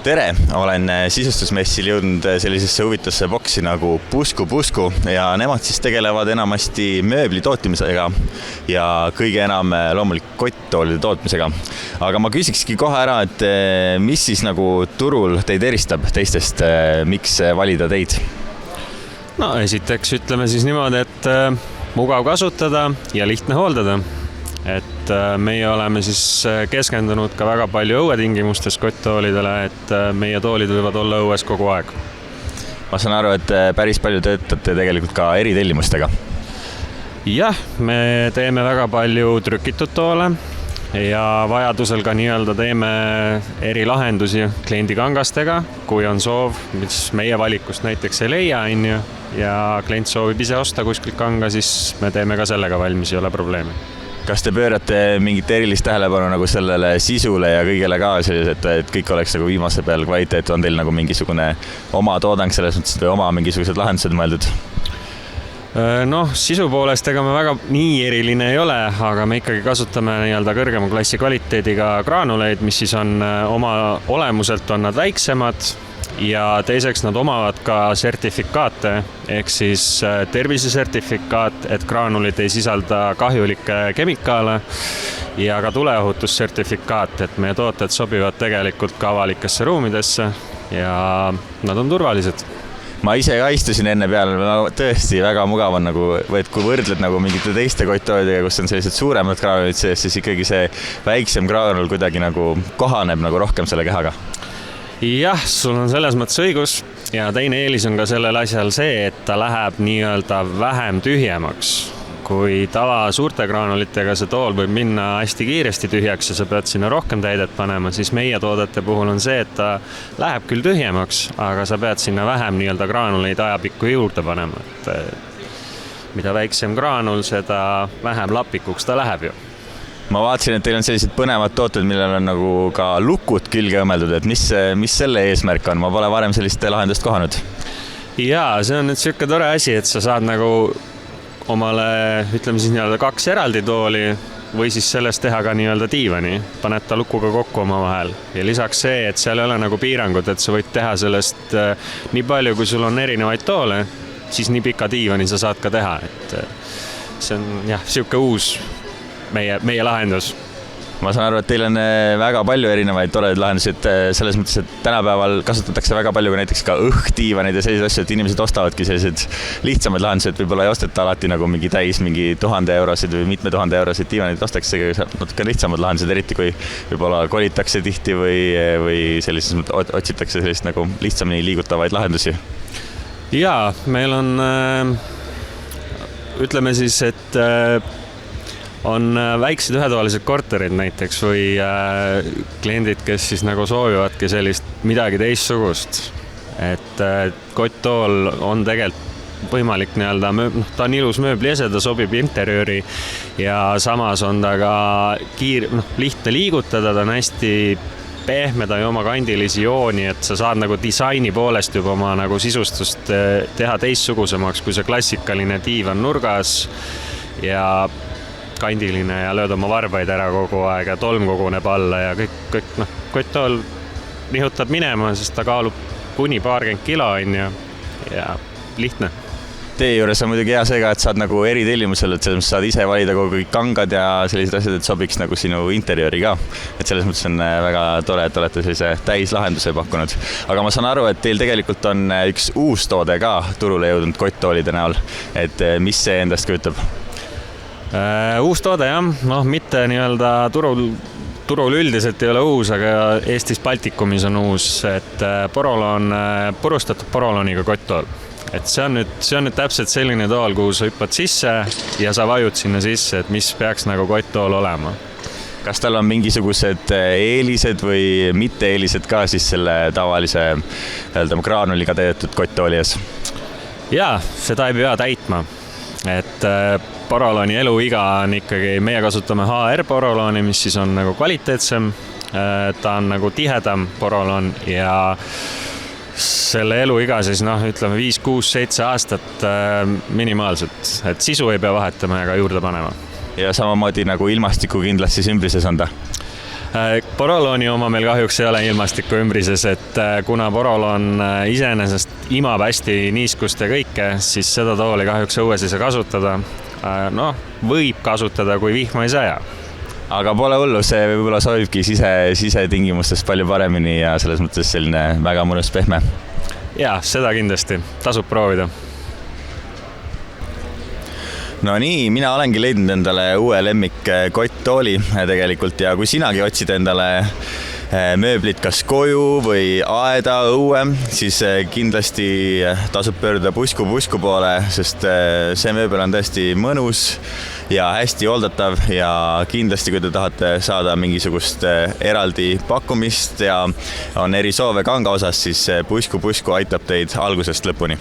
Tere! Olen sisustusmessil jõudnud sellisesse huvitasse boksi nagu Pusku ja nemad siis tegelevad enamasti mööbli tootmisega ja kõige enam loomulikult kotttoolide tootmisega. Aga ma küsikski kohe ära, et mis siis nagu turul teid eristab teistest, miks valida teid? No esiteks ütleme siis niimoodi, et mugav kasutada ja lihtne hooldada. Et meie oleme siis keskendunud ka väga palju õuetingimustes kotttoolidele, et meie toolid võivad olla õues kogu aeg. Ma saan aru, et päris palju töötate tegelikult ka eritellimustega. Jah, me teeme väga palju trükitud toole ja vajadusel ka nii-öelda teeme erilahendusi kliendikangastega, kui on soov, mis meie valikust näiteks ei leia, ja klient soovib ise osta kuskilt kanga, siis me teeme ka sellega valmis, ei ole probleemi. Kas te pöörate mingit erilist tähelepanu nagu sellele sisule ja kõigele ka sellised, et kõik oleks nagu viimase peal kvaliteet, on teil nagu mingisugune oma toodang selles mõttes või oma mingisugused lahendused mõeldud? Noh, sisu poolest ega me väga nii eriline ei ole, aga me ikkagi kasutame nii-öelda kõrgema klassi kvaliteediga graanuleid, mis siis on oma olemuselt on nad väiksemad ja teiseks nad omavad ka sertifikaate, ehk siis tervisesertifikaat, et graanulid ei sisalda kahjulikke kemikaale ja ka tuleohutussertifikaat, et meie tooted sobivad tegelikult ka avalikesse ruumidesse ja nad on turvalised. Ma ise ka istusin enne peale, tõesti väga mugav on nagu, et kui võrdled nagu mingite teiste kotttoolidega, kus on sellised suuremad graanulid sees, siis ikkagi see väiksem graanul kuidagi nagu kohaneb nagu rohkem selle kehaga. Jah, sul on selles mõttes õigus ja teine eelis on ka sellel asjal see, et ta läheb nii-öelda vähem tühjemaks. Kui tava suurte graanulitega see tool võib minna hästi kiiresti tühjaks ja sa pead sinna rohkem täidet panema, siis meie toodete puhul on see, et ta läheb küll tühjemaks, aga sa pead sinna vähem nii-öelda graanuleid ajapikku juurde panema. Et mida väiksem graanul, seda vähem lapikuks ta läheb ju. Ma vaatasin, et teil on sellised põnevad tooted, millel on nagu ka lukud külge õmmeldud, et mis selle eesmärk on? Ma pole varem sellist lahendust kohanud. Jaa, see on nüüd siuke tore asi, et sa saad nagu omale, ütleme siis nii-öelda 2 eraldi tooli või siis sellest teha ka nii-öelda diivani. Paned ta lukuga kokku oma vahel. Ja lisaks see, et seal ei ole nagu piirangud, et sa võid teha sellest nii palju, kui sul on erinevaid toole, siis nii pika diivani sa saad ka teha. Et see on jah, siuke uus meie lahendus. Ma saan aru, et teil on väga palju erinevaid toredaid lahendusi, et selles mõttes, et tänapäeval kasutatakse väga palju ka näiteks ka õhkdiivaneid ja sellised asju, et inimesed ostavadki sellised lihtsamad lahendused, võib-olla ei osteta alati nagu mingi 1000 eurosid või mitme 1000 eurosid diivaneid, ostatakse natuke lihtsamad lahendused, eriti kui võib-olla kolitakse tihti või sellises mõttes otsitakse sellist nagu lihtsamini liigutavaid lahendusi. Jaa, meil on, ütleme siis, et on väiksed ühetoalised korterid näiteks või kliendid, kes siis nagu soovivadki sellist midagi teistsugust. Et kotttool on tegelikult võimalik nii-öelda, ta on ilus mööbliese, ta sobib interjööri ja samas on ta ka lihtne liigutada, ta on hästi pehme, ta ei oma kandilisi jooni, et sa saad nagu disaini poolest juba oma nagu sisustust teha teistsugusemaks, kui see klassikaline diivan nurgas ja kandiline ja lööd oma varbaid ära kogu aeg ja tolm koguneb alla ja kõik kotttool nihutab minema, sest ta kaalub kuni 20 kilo ja lihtne. Teie juures on muidugi hea see ka, et saad nagu eritellimusel, et selles saad ise valida kogu kangad ja sellised asjad, et sobiks nagu sinu interjööri ka. Et selles mõttes on väga tore, et olete sellise täislahenduse pakkunud. Aga ma saan aru, et teil tegelikult on üks uus toode ka turule jõudnud kotttoolide näol. Et mis see endast kujutab? Uus toode jah, mitte nii-öelda turul üldiselt ei ole uus, aga Eestis Baltikumis on uus, et poroloon, purustatud porolooniga kotttool. Et see on nüüd täpselt selline tool, kuhu sa hüppad sisse ja sa vajud sinna sisse, et mis peaks nagu kotttool olema. Kas tal on mingisugused eelised või mitte eelised ka siis selle tavalise graanuliga teetud kotttooli ees? Jaa, seda ei pea täitma. Et porolooni eluiga on ikkagi, meie kasutame HR porolooni, mis siis on nagu kvaliteetsem, ta on nagu tihedam poroloon ja selle eluiga siis ütleme 5, 6, 7 aastat minimaalselt, et sisu ei pea vahetama ega juurde panema. Ja samamoodi nagu ilmastiku kindlasti siis ümbrises on ta? Porolooni oma meil kahjuks ei ole ilmastiku ümbrises, et kuna poroloon iseenesest imab hästi niiskust ja kõike, siis seda tooli kahjuks õues ei saa kasutada. Võib kasutada, kui vihma ei saja. Aga pole hullu, see võib-olla sobibki sisetingimustes palju paremini ja selles mõttes selline väga mõnus pehme. Jaa, seda kindlasti. Tasub proovida. No nii, mina olengi leidnud endale uue lemmik kotttooli tegelikult ja kui sinagi otsid endale mööblit kas koju või aeda, õue, siis kindlasti tasub pöörduda Pusku poole, sest see mööbel on tõesti mõnus ja hästi hooldatav ja kindlasti, kui te tahate saada mingisugust eraldi pakkumist ja on eri soove kanga osas, siis Pusku aitab teid algusest lõpuni.